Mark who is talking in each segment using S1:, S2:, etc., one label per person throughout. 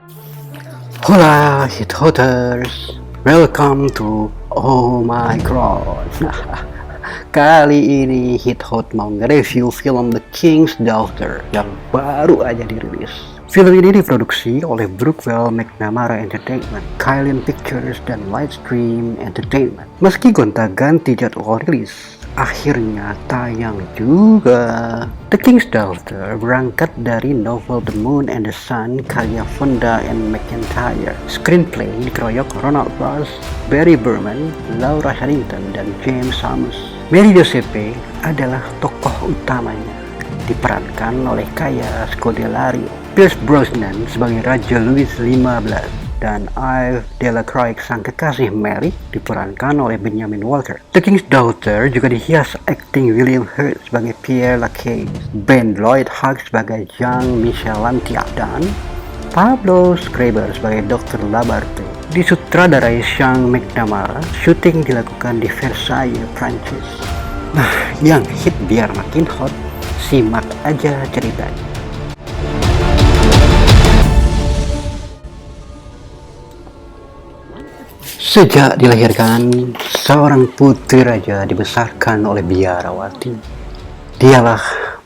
S1: Hola hit hoters, welcome to Oh My God. Kali ini Hit Hot mau nge-review film The King's Daughter yang baru aja dirilis. Film ini diproduksi oleh Brookwell McNamara Entertainment, Kylian Pictures, dan Lightstream Entertainment. Meski gonta-ganti jadwal rilis, akhirnya tayang juga. The King's Daughter berangkat dari novel The Moon and the Sun karya Fonda and McIntyre. Screenplay dikeroyok Ronald Ross, Barry Berman, Laura Harrington, dan James Amos. Mary Giuseppe adalah tokoh utamanya, diperankan oleh Kaya Scodelario. Pierce Brosnan sebagai Raja Louis XV dan Yves Delacroix sang kekasih Mary diperankan oleh Benjamin Walker. The King's Daughter juga dihias akting William Hurt sebagai Pierre Lacaille, Ben Lloyd Hughes sebagai Jean-Michel Lantier, dan Pablo Schreiber sebagai Dr. Labarte. Disutradarai Sean McNamara, syuting dilakukan di Versailles, Prancis. Nah, yang hit biar makin hot, simak aja ceritanya. Sejak dilahirkan, seorang putri raja dibesarkan oleh biarawati. Dialah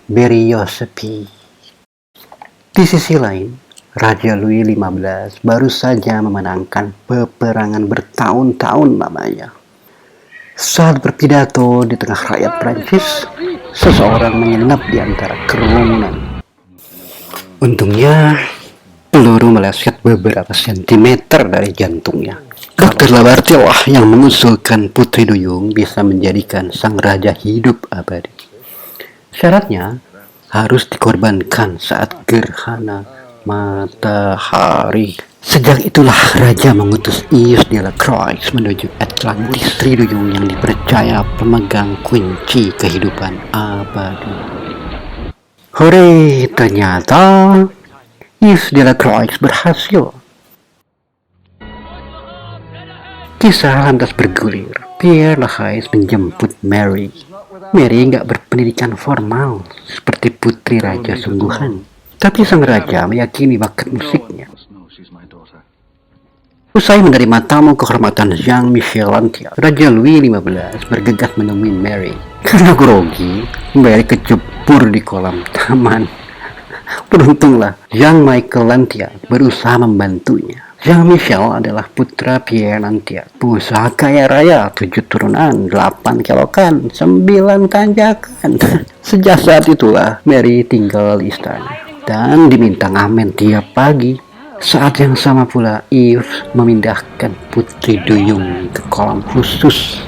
S1: Mary Giuseppe. Di sisi lain, Raja Louis XV baru saja memenangkan peperangan bertahun-tahun lamanya. Saat berpidato di tengah rakyat Prancis, seseorang menyelinap di antara kerumunan. Untungnya, peluru meleset beberapa sentimeter dari jantungnya. Dr. Labarte lah yang mengusulkan Putri Duyung bisa menjadikan sang raja hidup abadi. Syaratnya harus dikorbankan saat gerhana matahari. Sejak itulah raja mengutus Yves Delacroix menuju Atlantis. Putri Duyung yang dipercaya pemegang kunci kehidupan abadi. Hore, ternyata Yves Delacroix berhasil. Kisah lantas bergulir. Pierre Lacaille menjemput Mary. Mary nggak berpendidikan formal seperti putri raja sungguhan, tapi sang raja meyakini bakat musiknya. Usai menerima tamu kehormatan Jean-Michel Lantier, Raja Louis XV bergegas menemui Mary. Karena grogi, Mary kecebur di kolam taman. Beruntunglah Jean-Michel Lantier berusaha membantunya. Jean-Michel adalah putra Pierre Lantier, pengusaha kaya raya, 7 turunan, 8 kelokan, 9 tanjakan. Sejak saat itulah Mary tinggal di istana dan diminta ngamen tiap pagi. Saat yang sama pula Yves memindahkan Putri Duyung ke kolam khusus.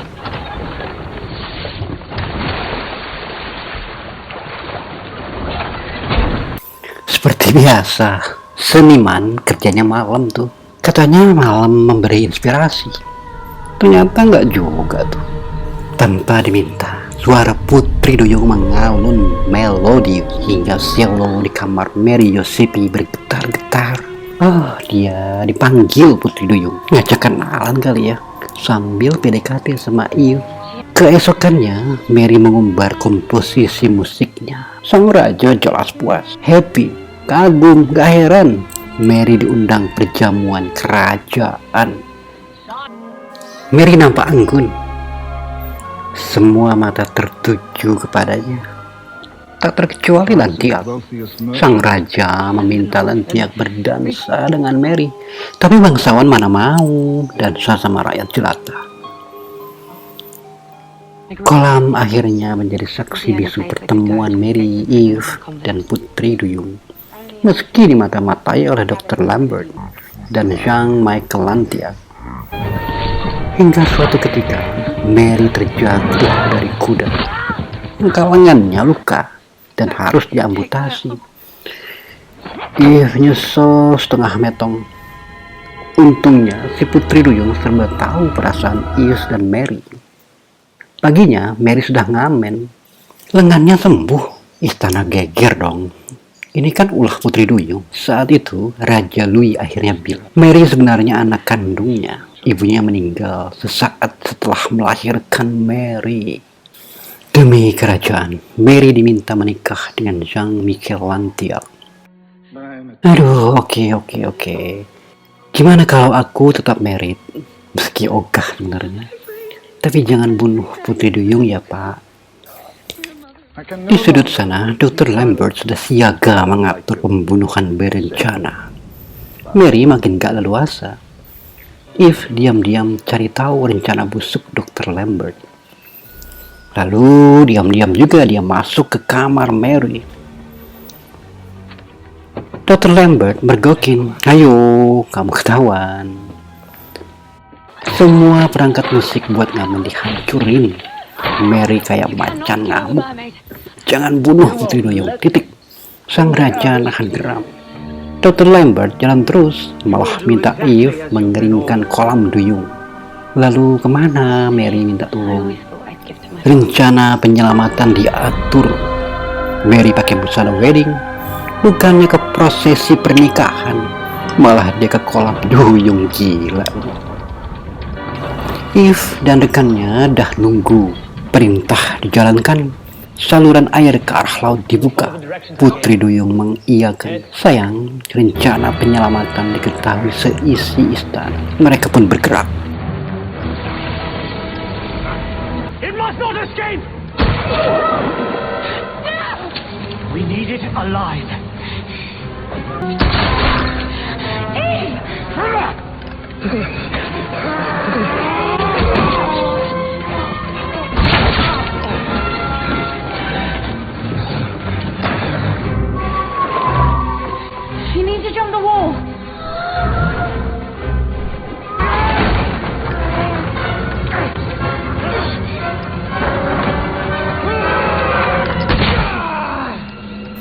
S1: Seperti biasa, seniman kerjanya malam tuh. Katanya malam memberi inspirasi. Ternyata nggak juga tuh. Tanpa diminta, suara Putri Duyung mengalun melodi hingga selo di kamar Mary Giuseppe bergetar-getar. Oh, dia dipanggil Putri Duyung. Ngajak kenalan kali ya, sambil PDKT sama Yves. Keesokannya, Mary mengumbar komposisi musiknya. Sang raja jelas puas, happy, kagum, gak heran Mary diundang perjamuan kerajaan. Mary nampak anggun. Semua mata tertuju kepadanya. Tak terkecuali Lantier. Sang raja meminta Lantier berdansa dengan Mary. Tapi bangsawan mana mau dansa sama rakyat jelata. Kolam akhirnya menjadi saksi bisu pertemuan Mary, Yves, dan Putri Duyung. Meski dimata-matai oleh Dr. Lambert dan Jean-Michel Lantier. Hingga suatu ketika, Mary terjatuh dari kuda. Lengannya luka dan harus diamputasi. Yves nyesel setengah metong. Untungnya, si Putri Duyung serba tahu perasaan Yves dan Mary. Paginya, Mary sudah ngamen. Lengannya sembuh. Istana geger dong. Ini kan ulah Putri Duyung. Saat itu, Raja Louis akhirnya bilang, Mary sebenarnya anak kandungnya. Ibunya meninggal sesaat setelah melahirkan Mary. Demi kerajaan, Mary diminta menikah dengan Jean-Michel Lantier. Aduh, oke. Gimana kalau aku tetap married? Meski ogah sebenarnya. Tapi jangan bunuh Putri Duyung ya, Pak. Di sudut sana, Dr. Lambert sudah siaga mengatur pembunuhan berencana. Mary makin gak leluasa. Eve diam-diam cari tahu rencana busuk Dr. Lambert. Lalu diam-diam juga dia masuk ke kamar Mary. Dr. Lambert mergokin, ayo kamu ketahuan. Semua perangkat musik buat ngamen dihancurin. Mary kayak macan ngamuk. Jangan bunuh Putri Duyung, titik. Sang raja nahan geram. Dr. Lambert jalan terus, malah minta Eve mengeringkan kolam Duyung. Lalu kemana Mary minta tolong? Rencana penyelamatan diatur. Mary pakai busana wedding, bukannya ke prosesi pernikahan, malah dia ke kolam Duyung, gila. Eve dan rekannya dah nunggu. Perintah dijalankan. Saluran air ke arah laut dibuka. Putri Duyung mengiyakan. Sayang, rencana penyelamatan diketahui seisi istana. Mereka pun bergerak.
S2: It must not escape! We need it alive.
S3: You need to jump the wall.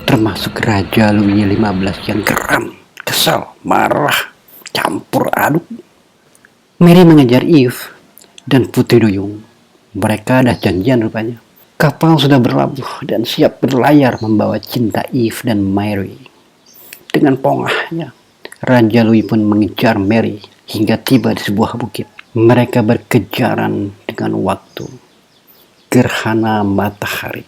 S1: Termasuk Raja Louis XV yang geram, kesal, marah, campur aduk. Mary mengejar Eve dan Putri Duyung. Mereka dah janjian rupanya. Kapal sudah berlabuh dan siap berlayar membawa cinta Eve dan Mary. Dengan pongahnya, Raja Louis pun mengejar Mary hingga tiba di sebuah bukit. Mereka berkejaran dengan waktu. Gerhana matahari.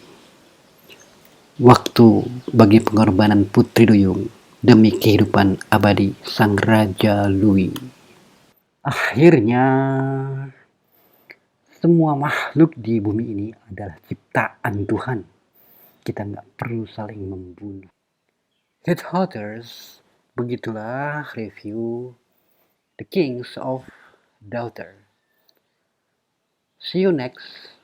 S1: Waktu bagi pengorbanan Putri Duyung demi kehidupan abadi sang Raja Louis. Akhirnya, semua makhluk di bumi ini adalah ciptaan Tuhan. Kita nggak perlu saling membunuh. Headhunters, begitulah review The Kings of Daughter. See you next.